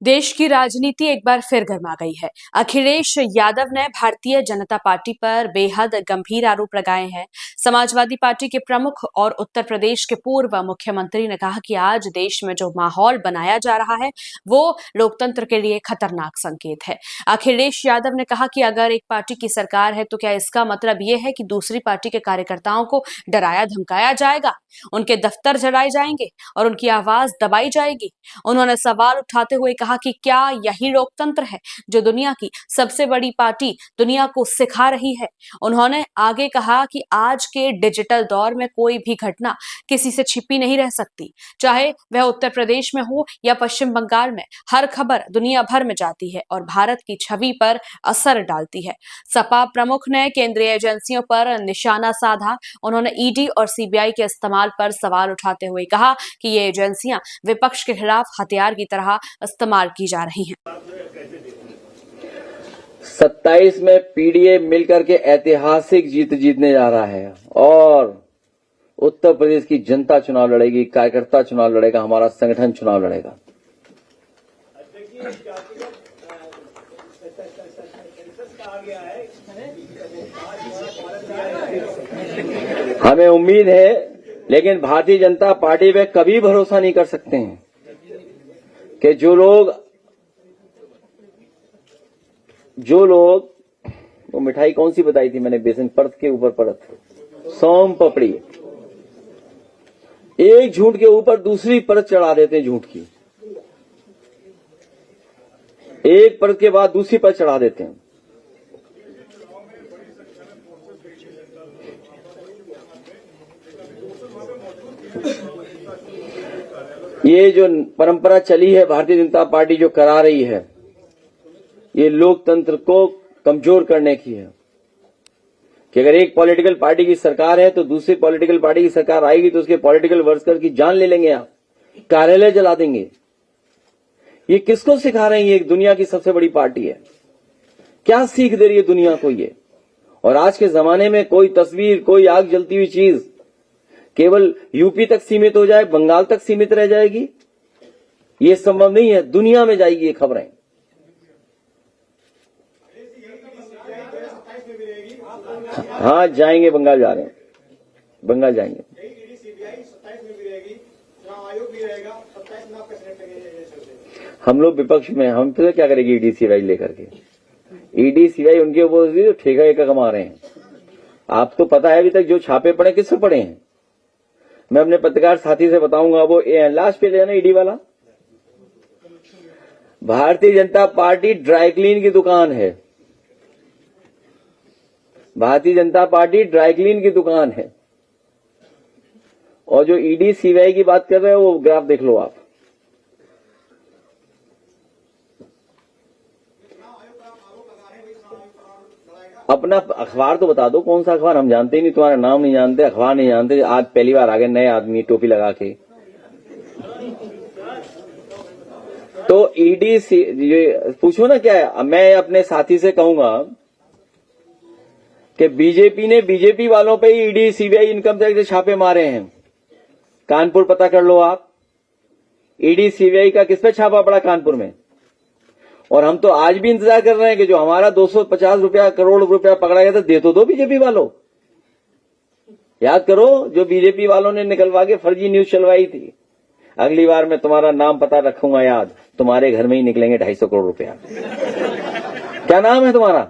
देश की राजनीति एक बार फिर गर्मा गई है। अखिलेश यादव ने भारतीय जनता पार्टी पर बेहद गंभीर आरोप लगाए हैं। समाजवादी पार्टी के प्रमुख और उत्तर प्रदेश के पूर्व मुख्यमंत्री ने कहा कि आज देश में जो माहौल बनाया जा रहा है वो लोकतंत्र के लिए खतरनाक संकेत है। अखिलेश यादव ने कहा कि अगर एक पार्टी की सरकार है तो क्या इसका मतलब ये है कि दूसरी पार्टी के कार्यकर्ताओं को डराया धमकाया जाएगा, उनके दफ्तर जलाए जाएंगे और उनकी आवाज दबाई जाएगी। उन्होंने सवाल उठाते हुए कहा कि क्या यही लोकतंत्र है जो दुनिया की सबसे बड़ी पार्टी दुनिया को सिखा रही है। उन्होंने आगे कहा कि आज के डिजिटल दौर में कोई भी घटना किसी से छिपी नहीं रह सकती, चाहे वह उत्तर प्रदेश में हो या पश्चिम बंगाल में। हर खबर दुनिया भर में जाती है और भारत की छवि पर असर डालती है। सपा प्रमुख ने केंद्रीय एजेंसियों पर निशाना साधा। उन्होंने ईडी और सीबीआई के इस्तेमाल पर सवाल उठाते हुए कहा कि ये एजेंसियां विपक्ष के खिलाफ हथियार की तरह इस्तेमाल की जा रही हैं। 27 में पीडीए मिलकर के ऐतिहासिक जीत जीतने जा रहा है और उत्तर प्रदेश की जनता चुनाव लड़ेगी, कार्यकर्ता चुनाव लड़ेगा, हमारा संगठन चुनाव लड़ेगा। हमें उम्मीद है, लेकिन भारतीय जनता पार्टी पे कभी भरोसा नहीं कर सकते हैं कि जो लोग वो मिठाई कौन सी बताई थी मैंने, बेसन परत के ऊपर परत, सोम पपड़ी, एक झूठ के ऊपर दूसरी परत चढ़ा देते हैं, झूठ की एक परत के बाद दूसरी परत चढ़ा देते हैं। ये जो परंपरा चली है भारतीय जनता पार्टी जो करा रही है, ये लोकतंत्र को कमजोर करने की है कि अगर एक पॉलिटिकल पार्टी की सरकार है तो दूसरी पॉलिटिकल पार्टी की सरकार आएगी तो उसके पॉलिटिकल वर्कर की जान ले लेंगे, आप कार्यालय जला देंगे। ये किसको सिखा रहे हैं? ये दुनिया की सबसे बड़ी पार्टी है, क्या सीख दे रही है दुनिया को ये? और आज के जमाने में कोई तस्वीर, कोई आग जलती हुई चीज केवल यूपी तक सीमित हो जाए, बंगाल तक सीमित रह जाएगी, ये संभव नहीं है, दुनिया में जाएगी ये खबरें। हाँ जाएंगे, बंगाल जा रहे हैं, बंगाल जाएंगे। हम लोग विपक्ष में, हम तो क्या करेंगे ईडी सीबीआई लेकर के? ईडी सीबीआई उनके ऊपर ठेका एका कमा रहे हैं। आप तो पता है अभी तक जो छापे पड़े किससे पड़े हैं? मैं अपने पत्रकार साथी से बताऊंगा, वो लास्ट पे लेना ईडी वाला। Bharatiya Janata party dry clean की दुकान है, Bharatiya Janata party dry clean की दुकान है। और जो ईडी सीबीआई की बात कर रहे हैं वो ग्राफ देख लो आप। अपना अखबार तो बता दो, कौन सा अखबार? हम जानते ही नहीं, तुम्हारा नाम नहीं जानते, अखबार नहीं जानते। आज पहली बार आ गए नए आदमी टोपी लगा के। तो ईडी से पूछो ना क्या है। मैं अपने साथी से कहूंगा कि बीजेपी ने बीजेपी वालों पे ही ईडी सीबीआई इनकम टैक्स के छापे मारे हैं। कानपुर पता कर लो आप, ईडी सीबीआई का किस पे छापा पड़ा कानपुर में। और हम तो आज भी इंतजार कर रहे हैं कि जो हमारा 250 करोड़ रुपया पकड़ा गया था, दे तो दो बीजेपी वालों। याद करो जो बीजेपी वालों ने निकलवा के फर्जी न्यूज चलवाई थी। अगली बार मैं तुम्हारा नाम पता रखूंगा याद, तुम्हारे घर में ही निकलेंगे 250 करोड़ रुपया। क्या नाम है तुम्हारा?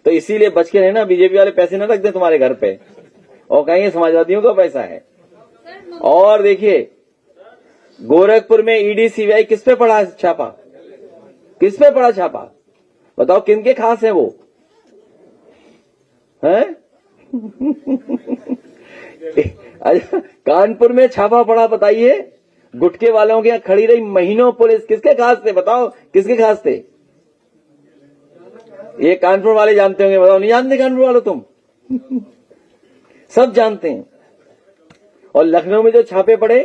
तो इसीलिए बच के रहना, बीजेपी वाले पैसे न रख दे तुम्हारे घर पे और कहेंगे समाजवादियों का पैसा है। और देखिए गोरखपुर में ईडी सीबीआई किस पे पड़ा छापा? किस पे पड़ा छापा बताओ? किनके खास है वो हैं? कानपुर में छापा पड़ा, बताइए। गुटके वालों के यहां खड़ी रही महीनों पुलिस, किसके खास थे बताओ? किसके खास थे? ये कानपुर वाले जानते होंगे, बताओ। नहीं जानते कानपुर वाले तुम? सब जानते हैं। और लखनऊ में जो छापे पड़े,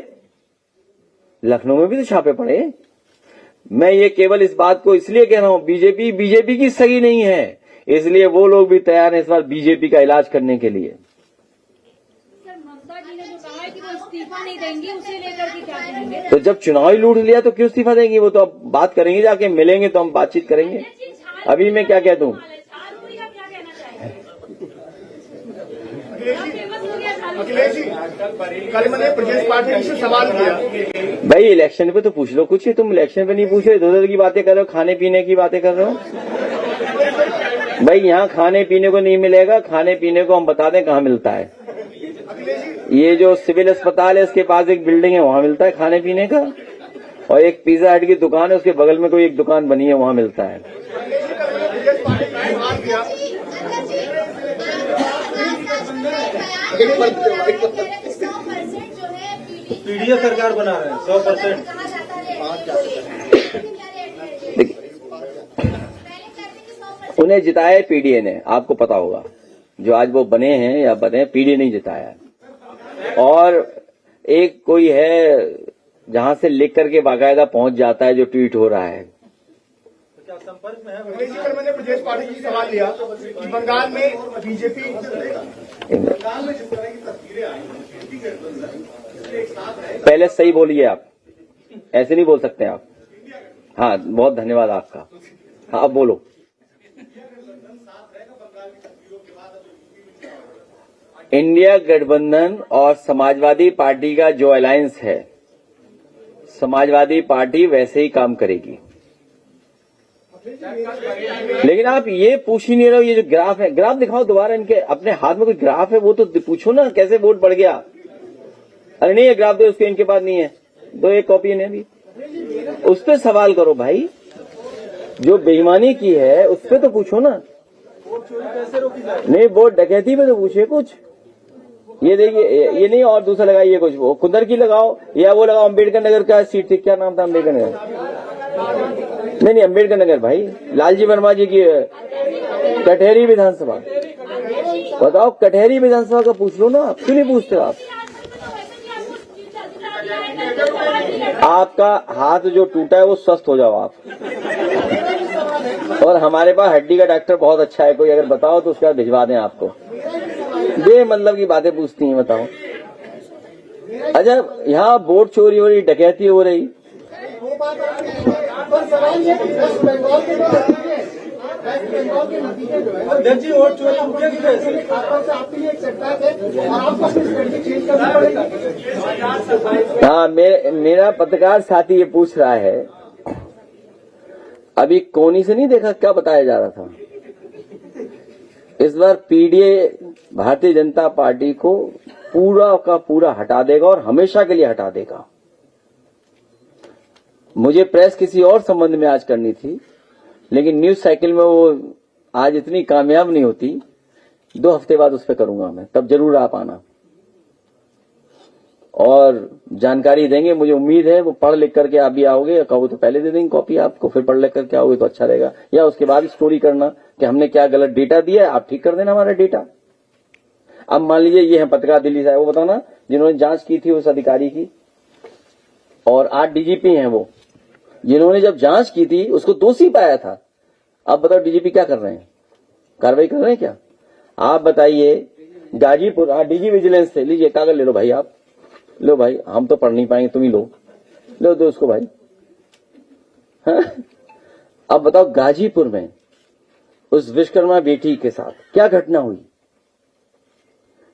लखनऊ में भी तो छापे पड़े। मैं ये केवल इस बात को इसलिए कह रहा हूं, बीजेपी की सगी नहीं है, इसलिए वो लोग भी तैयार हैं इस बार बीजेपी का इलाज करने के लिए। सर, ममता जी ने जो कहा है कि वो इस्तीफा इस्तीफा नहीं देंगी, उसे लेकर के क्या करेंगे? तो जब चुनाव ही लूट लिया तो क्यों इस्तीफा देंगी? वो तो अब बात करेंगे, जाके मिलेंगे तो हम बातचीत करेंगे। अभी मैं क्या कहता हूँ? आरोपी का क्या कहना चाहिए? अखिलेश जी, कल मैंने प्रदेश पार्टी से सवाल किया। भाई इलेक्शन पे तो पूछ लो कुछ, तुम इलेक्शन पे नहीं पूछ रहे, इधर उधर की बातें कर रहे हो, खाने पीने की बातें कर रहे हो। भाई यहाँ खाने पीने को नहीं मिलेगा, खाने पीने को हम बता दें कहाँ मिलता है। ये जो सिविल अस्पताल है इसके पास एक बिल्डिंग है, वहाँ मिलता है खाने पीने का, और एक पिज्जा हट की दुकान है उसके बगल में कोई एक दुकान बनी है, वहाँ मिलता है। पीडीए सरकार बना रहे हैं 100%। उन्हें जिताया है पीडीए ने, आपको पता होगा। जो आज वो बने हैं या बने, पीडीए नहीं जिताया है। और एक कोई है जहां से लिख करके बाकायदा पहुंच जाता है जो ट्वीट हो रहा है। क्या संपर्क में है? अखिलेश जी, कल मैंने प्रदेश पार्टी से सवाल लिया कि बंगाल में बीजेपी पहले सही बोलिए आप, ऐसे नहीं बोल सकते आप। हाँ, बहुत धन्यवाद आपका। हाँ, अब बोलो। इंडिया गठबंधन और समाजवादी पार्टी का जो अलायंस है, समाजवादी पार्टी वैसे ही काम करेगी। लेकिन आप ये पूछ ही नहीं रहे हो, ये जो ग्राफ है, ग्राफ दिखाओ दोबारा। इनके अपने हाथ में कोई ग्राफ है वो तो पूछो ना, कैसे वोट बढ़ गया। अरे नहीं है ग्राफ, दो उसके, इनके पास नहीं है, दो एक कॉपी ने भी, उस पर सवाल करो भाई। जो बेईमानी की है उस पर तो पूछो ना। नहीं, वोट डकैती पे तो पूछे कुछ। ये देखिए, ये नहीं, और दूसरा लगाइए कुछ, वो कुंदर की लगाओ या वो लगाओ, अम्बेडकर नगर का सीट थी, क्या नाम था अम्बेडकर नगर? नहीं, अम्बेडकर नगर भाई, लालजी वर्मा जी की कटहरी विधानसभा। बताओ, कटहरी विधानसभा का पूछ लो ना, आप क्यों नहीं पूछते? आपका हाथ जो टूटा है वो स्वस्थ हो जाओ आप। और हमारे पास हड्डी का डॉक्टर बहुत अच्छा है, कोई अगर बताओ तो उसका भिजवा दें आपको। बे मतलब की बातें पूछती हैं, बताओ। अच्छा, यहाँ वोट चोरी हो रही, डकैती हो रही, अध्यक्ष जी वोट चोरी रुकेगी कैसे? हाँ, मेरा पत्रकार साथी ये पूछ रहा है, अभी कोनी से नहीं देखा क्या बताया जा रहा था। इस बार पीडीए भारतीय जनता पार्टी को पूरा का पूरा हटा देगा और हमेशा के लिए हटा देगा। मुझे प्रेस किसी और संबंध में आज करनी थी, लेकिन न्यूज साइकिल में वो आज इतनी कामयाब नहीं होती। 2 हफ्ते बाद उस पर करूंगा मैं, तब जरूर आप आना और जानकारी देंगे। मुझे उम्मीद है वो पढ़ लिख करके आप भी आओगे, या कहो तो पहले दे देंगे कॉपी आपको, फिर पढ़ लिख करके आओगे तो अच्छा रहेगा। या उसके बाद स्टोरी करना कि हमने क्या गलत डेटा दिया है, आप ठीक कर देना हमारा डेटा। अब मान लीजिए ये है पत्रकार दिल्ली साहब, वो बताओ ना, जिन्होंने जांच की थी उस अधिकारी की, और 8 डीजीपी हैं वो, जिन्होंने जब जांच की थी उसको दोषी पाया था। अब बताओ डीजीपी क्या कर रहे हैं, कार्रवाई कर रहे हैं क्या? आप बताइए। गाजीपुर, डीजी विजिलेंस से लीजिए, कागज ले लो भाई, आप लो भाई, हम तो पढ़ नहीं पाएंगे, तुम ही लो, लो दो उसको भाई। हाँ? अब बताओ गाजीपुर में उस विश्वकर्मा बेटी के साथ क्या घटना हुई।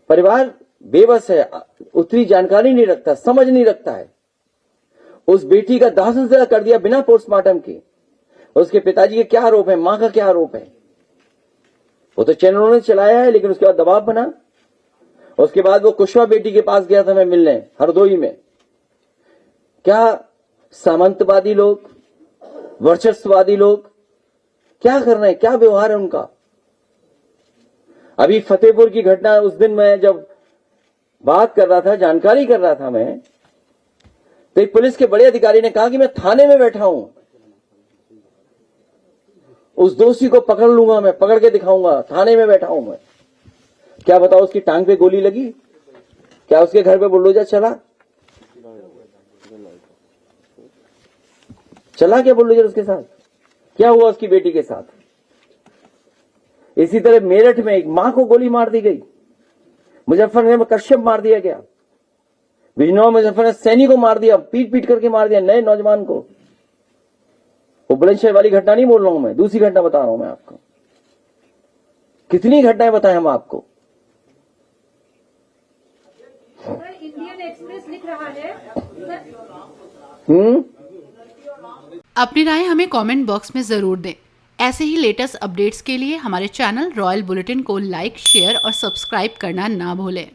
परिवार बेबस है, उतनी जानकारी नहीं रखता, समझ नहीं रखता है। उस बेटी का दाह संस्कार कर दिया बिना पोस्टमार्टम के। उसके पिताजी के क्या आरोप है, मां का क्या आरोप है? वो तो चैनलों ने चलाया है, लेकिन उसके बाद दबाव बना। उसके बाद वो कुशवा बेटी के पास गया था मैं मिलने, हरदोई में। क्या सामंतवादी लोग, वर्चस्ववादी लोग क्या कर रहे हैं, क्या व्यवहार है उनका? अभी फतेहपुर की घटना, उस दिन मैं जब बात कर रहा था, जानकारी कर रहा था मैं, तो एक पुलिस के बड़े अधिकारी ने कहा कि मैं थाने में बैठा हूं, उस दोषी को पकड़ लूंगा, मैं पकड़ के दिखाऊंगा, थाने में बैठा हूं मैं। क्या बताओ, उसकी टांग पे गोली लगी? क्या उसके घर पे बुलडोजर चला? चला क्या बुलडोजर उसके साथ? क्या हुआ उसकी बेटी के साथ? इसी तरह मेरठ में एक मां को गोली मार दी गई, मुजफ्फरनगर में कश्यप मार दिया गया। बिजनौर मुजफ्फर ने सैनिक को मार दिया, पीट पीट करके मार दिया, नए नौजवान को। वो बुलंदशहर वाली घटना नहीं बोल रहा हूं मैं, दूसरी घटना बता रहा हूं मैं आपको। कितनी घटनाएं बताएं हम आपको। सर, इंडियन एक्सप्रेस लिख रहा है अपनी राय हमें कमेंट बॉक्स में जरूर दें। ऐसे ही लेटेस्ट अपडेट्स के लिए हमारे चैनल रॉयल बुलेटिन को लाइक, शेयर और सब्सक्राइब करना ना भूलें।